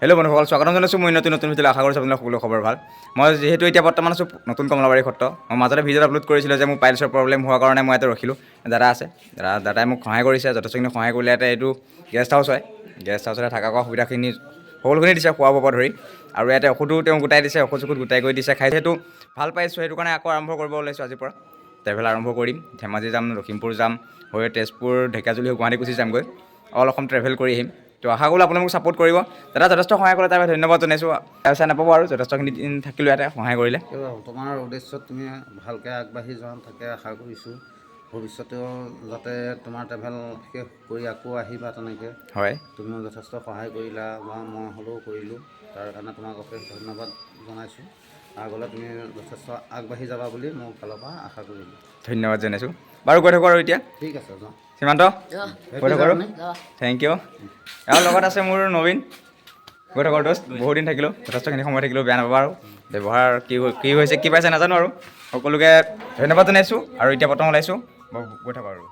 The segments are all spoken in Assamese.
হেল্ল' বন্ধুসকল, স্বাগতম জনাইছোঁ মই নতুন ভিডিঅ'লৈ। আশা কৰিছোঁ আপোনালোকৰ সকলো খবৰ ভাল। মই যিহেতু এতিয়া বৰ্তমান আছোঁ নতুন কমলাবাৰী সত্ৰ। মই মাজতে ভিডিঅ' আপলোড কৰিছিলোঁ যে মোৰ পাইলছৰ প্ৰব্লেম হোৱাৰ কাৰণে মই ইয়াতে ৰখিলোঁ। দাদা আছে, দাদাই মোক সহায় কৰিছে, যথেষ্টখিনি সহায় কৰিলে। ইয়াতে এইটো গেষ্ট হাউচ হয়, গেষ্ট হাউচতে থকা খোৱা সুবিধাখিনি সকলোখিনি দিছে, খোৱা বোৱাৰ পৰা ধৰি। আৰু ইয়াতে ঔষধো তেওঁ গোটাই দিছে, ঔষধ গোটাই কৰি দিছে। খাই সেইটো ভাল পাইছোঁ, সেইটো কাৰণে আকৌ আৰম্ভ কৰিব ওলাইছোঁ আজিৰ পৰা। ট্ৰেভেল আৰম্ভ কৰিম। ধেমাজি যাম, লখিমপুৰ যাম, হৈ তেজপুৰ, ঢেকীয়াজুলি, গুৱাহাটী গুচি যামগৈ। অল অসম ট্ৰেভেল কৰি আহিম। তো আশা কৰোঁ আপোনালোক ছাপোৰ্ট কৰিব। দাদা যথেষ্ট সহায় কৰে, তাৰ বাবে ধন্যবাদ জনাইছোঁ। চাই নাপাব আৰু যথেষ্টখিনি দিন থাকিলোঁ ইয়াতে সহায় কৰিলে। তোমাৰ উদ্দেশ্যত তুমি ভালকৈ আগবাঢ়ি যোৱা তাকে আশা কৰিছোঁ। ভৱিষ্যতেও যাতে তোমাৰ ট্ৰেভেল শেষ কৰি আকৌ আহিবা তেনেকৈ। হয়, তুমিও যথেষ্ট সহায় কৰিলা বা মই হ'লেও কৰিলোঁ, তাৰ কাৰণে তোমাক অশেষ ধন্যবাদ জনাইছোঁ। আগলৈ তুমি যথেষ্ট আগবাঢ়ি যাবা বুলি মোৰ ফালৰ পৰা আশা কৰিলোঁ। ধন্যবাদ জনাইছোঁ। বাৰু গৈ থাকোঁ আৰু এতিয়া। ঠিক আছে, যাওঁ। সীমান্ত গৈ থাকোঁ আৰু। Thank you. আৰু লগত আছে মোৰ নবীন। গৈ থাকোঁ দোষ্ট, বহুত দিন থাকিলোঁ, যথেষ্টখিনি সময় থাকিলোঁ, বেয়া নাপাবা আৰু। ব্যৱহাৰ কি হৈছে কি পাইছে নাজানো আৰু। সকলোকে ধন্যবাদ জনাইছোঁ। আৰু এতিয়া বৰ্তমান ওলাইছোঁ, গৈ থাকোঁ আৰু।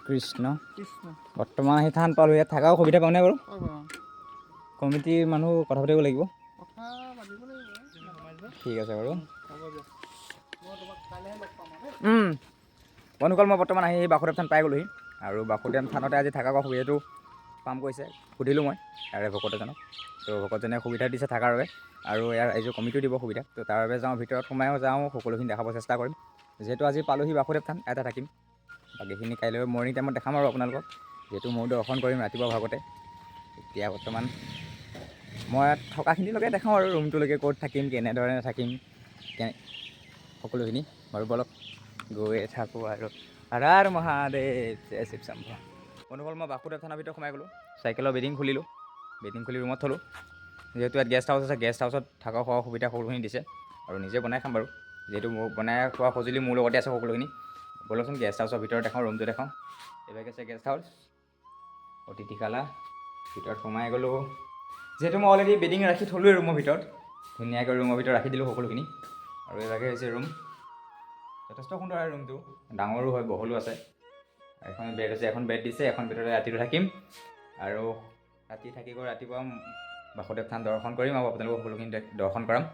কৃষ্ণ বৰ্তমান আহি থান পালোঁ। ইয়াত থকাও সুবিধা পাওঁনে বাৰু? কমিটিৰ মানুহ কথা পাতিব লাগিব। ঠিক আছে বাৰু। বন্ধুসকল, মই বৰ্তমান আহি বাসুদেৱ থান পাই গ'লোহি। আৰু বাসুদেৱ থানতে আজি থকা সুবিধাটো পাম কৈছে, সুধিলোঁ মই ইয়াৰে ভকতজনক। তো ভকতজনে সুবিধা দিছে থকাৰ বাবে, আৰু ইয়াৰ এইযোৰ কমিটিও দিব সুবিধা। তো তাৰ বাবে যাওঁ, ভিতৰত সোমায়ো যাওঁ, সকলোখিনি দেখাব চেষ্টা কৰিম। যিহেতু আজি পালোহি বাসুদেৱ থান, ইয়াতে থাকিম। বাকীখিনি কাইলৈ মৰ্ণিং টাইমত দেখাম আৰু আপোনালোকক, যিহেতু ময়ো দৰ্শন কৰিম ৰাতিপুৱা ভাগতে। এতিয়া বৰ্তমান মই থকাখিনিলৈকে দেখাওঁ আৰু, ৰুমটোলৈকে ক'ত থাকিম, কেনেধৰণে থাকিম, সকলোখিনি বাৰু বলক গৈ থাকোঁ আৰু। হৰ হৰ মহাদেৱ, জয় শিৱ শম্ভ। বন্ধুসকল, মই বাসুদেৱ থানাৰ ভিতৰত সোমাই গ'লোঁ। চাইকেলৰ বেডিং খুলিলোঁ, বেডিং খুলি ৰুমত থ'লোঁ। যিহেতু ইয়াত গেষ্ট হাউচ আছে, গেষ্ট হাউচত থকা খোৱা সুবিধা সকলোখিনি দিছে। আৰু নিজে বনাই খাম বাৰু, যিহেতু মোৰ বনাই খোৱা সঁজুলি মোৰ লগতে আছে সকলোখিনি। ব'লকচোন গেষ্ট হাউচৰ ভিতৰত দেখাওঁ, ৰুমটো দেখাওঁ। এইভাগে আছে গেষ্ট হাউচ, অতিথিশালা। ভিতৰত সোমাই গ'লোঁ। যিহেতু মই অলৰেডি বেডিং ৰাখি থ'লোৱেই ৰুমৰ ভিতৰত, ধুনীয়াকৈ ৰুমৰ ভিতৰত ৰাখি দিলোঁ সকলোখিনি। আৰু এইভাগে হৈছে ৰুম। যথেষ্ট সুন্দৰ হয় ৰুমটো, ডাঙৰো হয়, বহলো আছে। এখন বেড আছে, এখন বেড দিছে, এখন বেডতে ৰাতিটো থাকিম। আৰু ৰাতি থাকি গৈ ৰাতিপুৱা বাসুদেৱ থান দৰ্শন কৰিম আৰু আপোনালোকক সকলোখিনি দৰ্শন কৰাম।